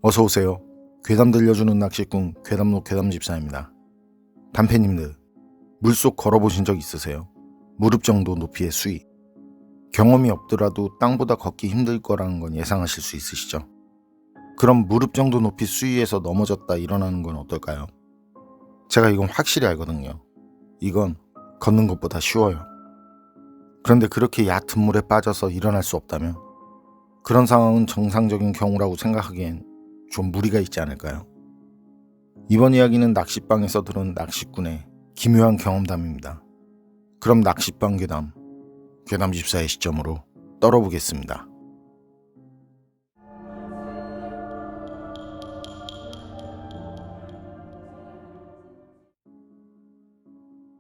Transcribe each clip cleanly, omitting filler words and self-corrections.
어서 오세요. 괴담 들려주는 낚시꾼 괴담록 괴담집사입니다. 단패님들, 물속 걸어보신 적 있으세요? 무릎 정도 높이의 수위. 경험이 없더라도 땅보다 걷기 힘들 거라는 건 예상하실 수 있으시죠? 그럼 무릎 정도 높이 수위에서 넘어졌다 일어나는 건 어떨까요? 제가 이건 확실히 알거든요. 이건 걷는 것보다 쉬워요. 그런데 그렇게 얕은 물에 빠져서 일어날 수 없다면 그런 상황은 정상적인 경우라고 생각하기엔 좀 무리가 있지 않을까요? 이번 이야기는 낚시방에서 들은 낚시꾼의 기묘한 경험담입니다. 그럼 낚시방 괴담, 괴담집사의 시점으로 떨어보겠습니다.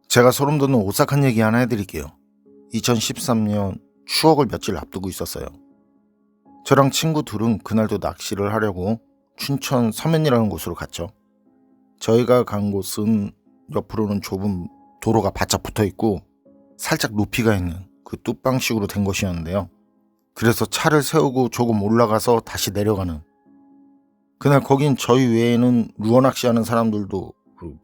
제가 소름 돋는 오싹한 얘기 하나 해드릴게요. 2013년 추억을 며칠 앞두고 있었어요. 저랑 친구 둘은 그날도 낚시를 하려고 춘천 서면이라는 곳으로 갔죠. 저희가 간 곳은 옆으로는 좁은 도로가 바짝 붙어있고 살짝 높이가 있는 그 뚝방식으로 된 곳이었는데요. 그래서 차를 세우고 조금 올라가서 다시 내려가는, 그날 거긴 저희 외에는 루어 낚시하는 사람들도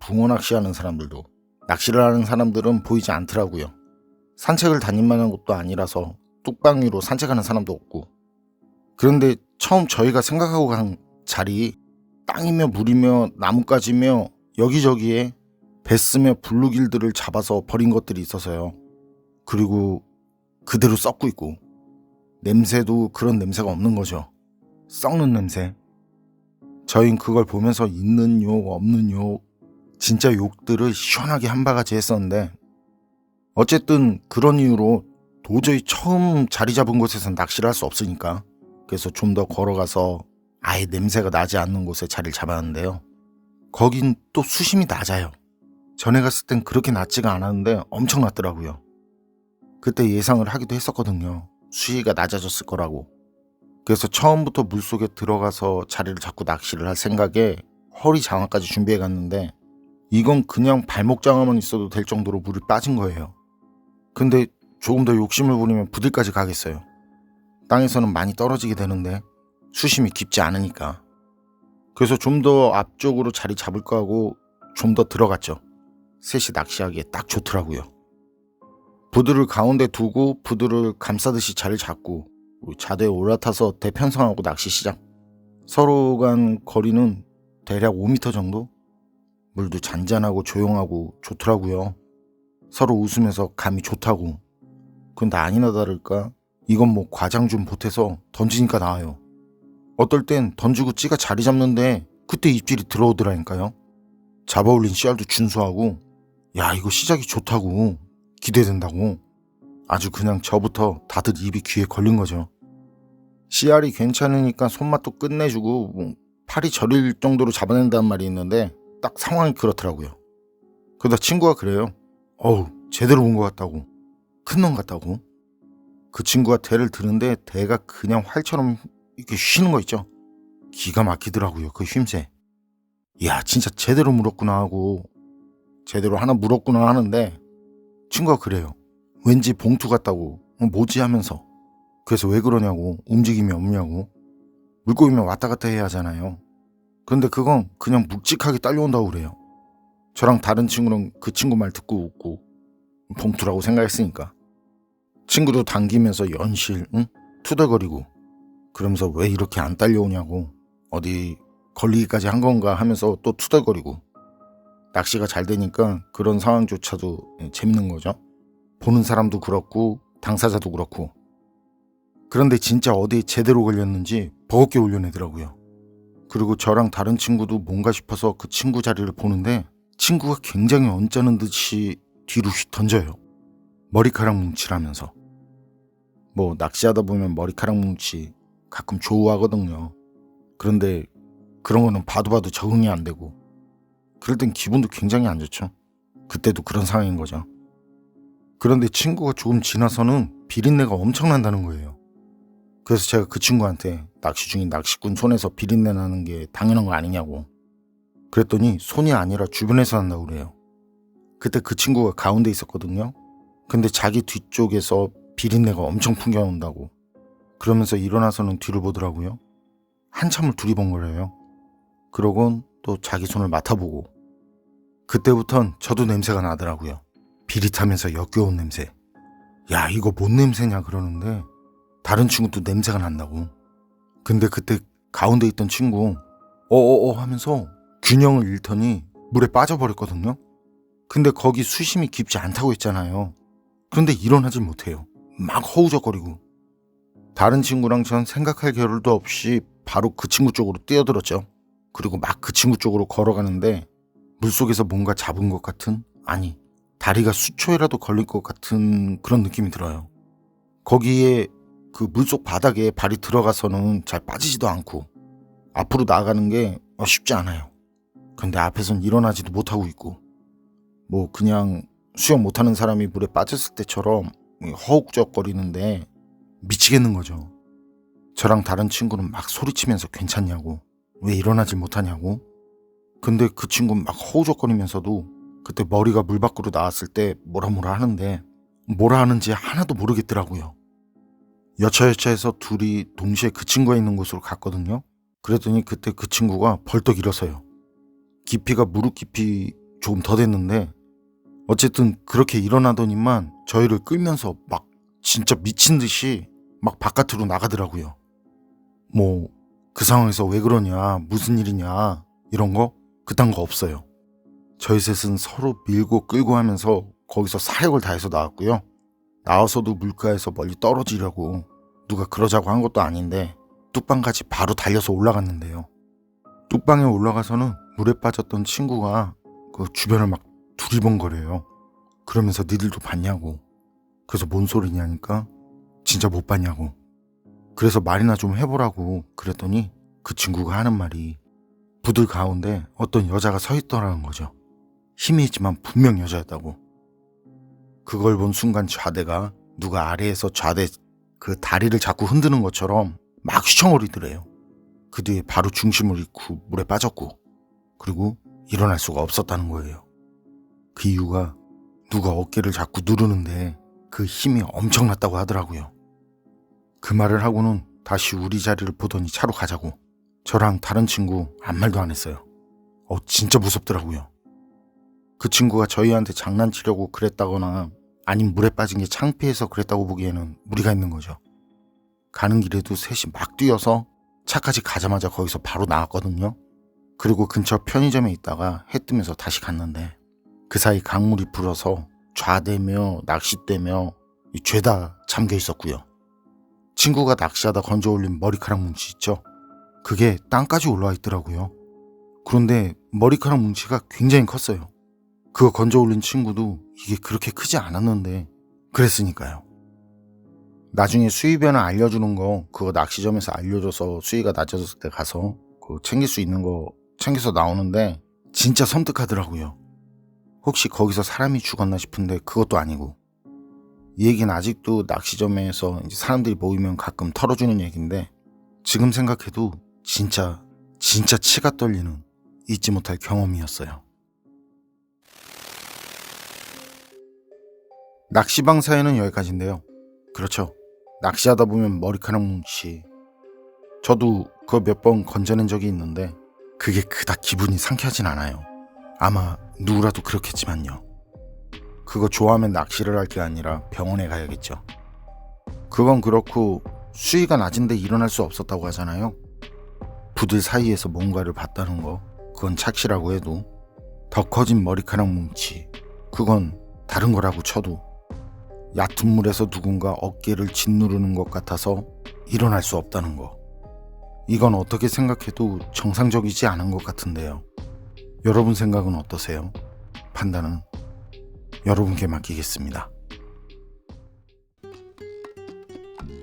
붕어 낚시하는 사람들도 낚시를 하는 사람들은 보이지 않더라고요. 산책을 다닐 만한 곳도 아니라서 뚝방 위로 산책하는 사람도 없고. 그런데 처음 저희가 생각하고 간 자리, 땅이며 물이며 나뭇가지며 여기저기에 베스며 블루길들을 잡아서 버린 것들이 있어서요. 그리고 그대로 썩고 있고 냄새도 그런 냄새가 없는 거죠. 썩는 냄새. 저희는 그걸 보면서 있는 욕 없는 욕, 진짜 욕들을 시원하게 한 바가지 했었는데, 어쨌든 그런 이유로 도저히 처음 자리 잡은 곳에서 낚시를 할 수 없으니까 그래서 좀 더 걸어가서 아예 냄새가 나지 않는 곳에 자리를 잡았는데요. 거긴 또 수심이 낮아요. 전에 갔을 땐 그렇게 낮지가 않았는데 엄청 낮더라고요. 그때 예상을 하기도 했었거든요. 수위가 낮아졌을 거라고. 그래서 처음부터 물속에 들어가서 자리를 잡고 낚시를 할 생각에 허리 장화까지 준비해 갔는데, 이건 그냥 발목 장화만 있어도 될 정도로 물이 빠진 거예요. 근데 조금 더 욕심을 부리면 부들까지 가겠어요. 땅에서는 많이 떨어지게 되는데 수심이 깊지 않으니까. 그래서 좀 더 앞쪽으로 자리 잡을까 하고 좀 더 들어갔죠. 셋이 낚시하기에 딱 좋더라고요. 부두를 가운데 두고 부두를 감싸듯이 자리를 잡고 자대에 올라타서 대편성하고 낚시 시작. 서로 간 거리는 대략 5m 정도? 물도 잔잔하고 조용하고 좋더라고요. 서로 웃으면서 감이 좋다고. 근데 아니나 다를까 이건 뭐 과장 좀 보태서 던지니까 나와요. 어떨 땐 던지고 찌가 자리 잡는데 그때 입질이 들어오더라니까요. 잡아올린 씨알도 준수하고, 야 이거 시작이 좋다고, 기대된다고. 아주 그냥 저부터 다들 입이 귀에 걸린 거죠. 씨알이 괜찮으니까 손맛도 끝내주고 뭐 팔이 저릴 정도로 잡아낸다는 말이 있는데 딱 상황이 그렇더라고요. 그러다 친구가 그래요. 어우 제대로 본 것 같다고, 큰 놈 같다고. 그 친구가 대를 드는데 대가 그냥 활처럼 이렇게 쉬는 거 있죠. 기가 막히더라고요. 그 쉼새. 이야 진짜 제대로 물었구나 하고, 제대로 하나 물었구나 하는데 친구가 그래요. 왠지 봉투 같다고. 뭐지 하면서. 그래서 왜 그러냐고, 움직임이 없냐고. 물고기면 왔다 갔다 해야 하잖아요. 근데 그건 그냥 묵직하게 딸려온다고 그래요. 저랑 다른 친구는 그 친구 말 듣고 웃고 봉투라고 생각했으니까. 친구도 당기면서 연실 투덜거리고 그러면서 왜 이렇게 안 딸려오냐고, 어디 걸리기까지 한 건가 하면서 또 투덜거리고. 낚시가 잘 되니까 그런 상황조차도 재밌는 거죠. 보는 사람도 그렇고 당사자도 그렇고. 그런데 진짜 어디에 제대로 걸렸는지 버겁게 올려내더라고요. 그리고 저랑 다른 친구도 뭔가 싶어서 그 친구 자리를 보는데 친구가 굉장히 언짢은 듯이 뒤로 휙 던져요. 머리카락 뭉치라면서. 뭐 낚시하다 보면 머리카락 뭉치 가끔 좋아하거든요. 그런데 그런 거는 봐도 적응이 안 되고 그럴 땐 기분도 굉장히 안 좋죠. 그때도 그런 상황인 거죠. 그런데 친구가 조금 지나서는 비린내가 엄청난다는 거예요. 그래서 제가 그 친구한테 낚시 중인 낚시꾼 손에서 비린내 나는 게 당연한 거 아니냐고 그랬더니 손이 아니라 주변에서 난다고 그래요. 그때 그 친구가 가운데 있었거든요. 근데 자기 뒤쪽에서 비린내가 엄청 풍겨온다고. 그러면서 일어나서는 뒤를 보더라고요. 한참을 두리번거려요. 그러곤 또 자기 손을 맡아보고. 그때부턴 저도 냄새가 나더라고요. 비릿하면서 역겨운 냄새. 야, 이거 뭔 냄새냐 그러는데 다른 친구도 냄새가 난다고. 근데 그때 가운데 있던 친구 하면서 균형을 잃더니 물에 빠져버렸거든요. 근데 거기 수심이 깊지 않다고 했잖아요. 그런데 일어나질 못해요. 막 허우적거리고. 다른 친구랑 전 생각할 겨를도 없이 바로 그 친구 쪽으로 뛰어들었죠. 그리고 막 그 친구 쪽으로 걸어가는데 물속에서 뭔가 잡은 것 같은, 아니 다리가 수초에라도 걸릴 것 같은 그런 느낌이 들어요. 거기에 그 물속 바닥에 발이 들어가서는 잘 빠지지도 않고 앞으로 나아가는 게 쉽지 않아요. 근데 앞에선 일어나지도 못하고 있고, 뭐 그냥 수영 못하는 사람이 물에 빠졌을 때처럼 허우적거리는데 미치겠는 거죠. 저랑 다른 친구는 막 소리치면서 괜찮냐고, 왜 일어나질 못하냐고. 근데 그 친구는 막 허우적거리면서도 그때 머리가 물 밖으로 나왔을 때 뭐라 하는데 뭐라 하는지 하나도 모르겠더라고요. 여차여차해서 둘이 동시에 그 친구가 있는 곳으로 갔거든요. 그랬더니 그때 그 친구가 벌떡 일어서요. 깊이가 무릎 깊이 조금 더 됐는데 어쨌든 그렇게 일어나더니만 저희를 끌면서 막 진짜 미친 듯이 막 바깥으로 나가더라고요. 뭐 그 상황에서 왜 그러냐, 무슨 일이냐 이런 거 그딴 거 없어요. 저희 셋은 서로 밀고 끌고 하면서 거기서 사력을 다해서 나왔고요. 나와서도 물가에서 멀리 떨어지려고 누가 그러자고 한 것도 아닌데 뚝방까지 바로 달려서 올라갔는데요. 뚝방에 올라가서는 물에 빠졌던 친구가 그 주변을 막 두리번거려요. 그러면서 니들도 봤냐고. 그래서 뭔 소리냐니까 진짜 못 봤냐고. 그래서 말이나 좀 해보라고 그랬더니 그 친구가 하는 말이 부들 가운데 어떤 여자가 서 있더라는 거죠. 힘이 있지만 분명 여자였다고. 그걸 본 순간 좌대가 누가 아래에서 좌대 그 다리를 자꾸 흔드는 것처럼 막 휘청거리더래요. 그 뒤에 바로 중심을 잃고 물에 빠졌고, 그리고 일어날 수가 없었다는 거예요. 그 이유가 누가 어깨를 자꾸 누르는데 그 힘이 엄청났다고 하더라고요. 그 말을 하고는 다시 우리 자리를 보더니 차로 가자고. 저랑 다른 친구 아무 말도 안 했어요. 진짜 무섭더라고요. 그 친구가 저희한테 장난치려고 그랬다거나 아님 물에 빠진 게 창피해서 그랬다고 보기에는 무리가 있는 거죠. 가는 길에도 셋이 막 뛰어서 차까지 가자마자 거기서 바로 나왔거든요. 그리고 근처 편의점에 있다가 해 뜨면서 다시 갔는데 그 사이 강물이 불어서 좌대며 낚싯대며 죄다 잠겨 있었고요. 친구가 낚시하다 건져 올린 머리카락 뭉치 있죠? 그게 땅까지 올라와 있더라고요. 그런데 머리카락 뭉치가 굉장히 컸어요. 그거 건져 올린 친구도 이게 그렇게 크지 않았는데 그랬으니까요. 나중에 수위변을 알려주는 거 그거 낚시점에서 알려줘서 수위가 낮아졌을 때 가서 그 챙길 수 있는 거 챙겨서 나오는데 진짜 섬뜩하더라고요. 혹시 거기서 사람이 죽었나 싶은데 그것도 아니고. 이 얘기는 아직도 낚시점에서 이제 사람들이 모이면 가끔 털어주는 얘기인데 지금 생각해도 진짜 치가 떨리는 잊지 못할 경험이었어요. 낚시방 사연은 여기까지인데요. 그렇죠. 낚시하다 보면 머리카락 뭉치. 저도 그거 몇 번 건져낸 적이 있는데 그게 그닥 기분이 상쾌하진 않아요. 아마 누구라도 그렇겠지만요. 그거 좋아하면 낚시를 할 게 아니라 병원에 가야겠죠. 그건 그렇고 수위가 낮은데 일어날 수 없었다고 하잖아요. 부들 사이에서 뭔가를 봤다는 거 그건 착시라고 해도 더 커진 머리카락 뭉치 그건 다른 거라고 쳐도 얕은 물에서 누군가 어깨를 짓누르는 것 같아서 일어날 수 없다는 거 이건 어떻게 생각해도 정상적이지 않은 것 같은데요. 여러분 생각은 어떠세요? 판단은 여러분께 맡기겠습니다.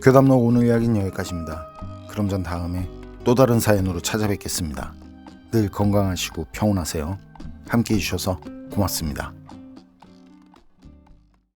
괴담록 오늘 이야기는 여기까지입니다. 그럼 전 다음에 또 다른 사연으로 찾아뵙겠습니다. 늘 건강하시고 평온하세요. 함께 해주셔서 고맙습니다.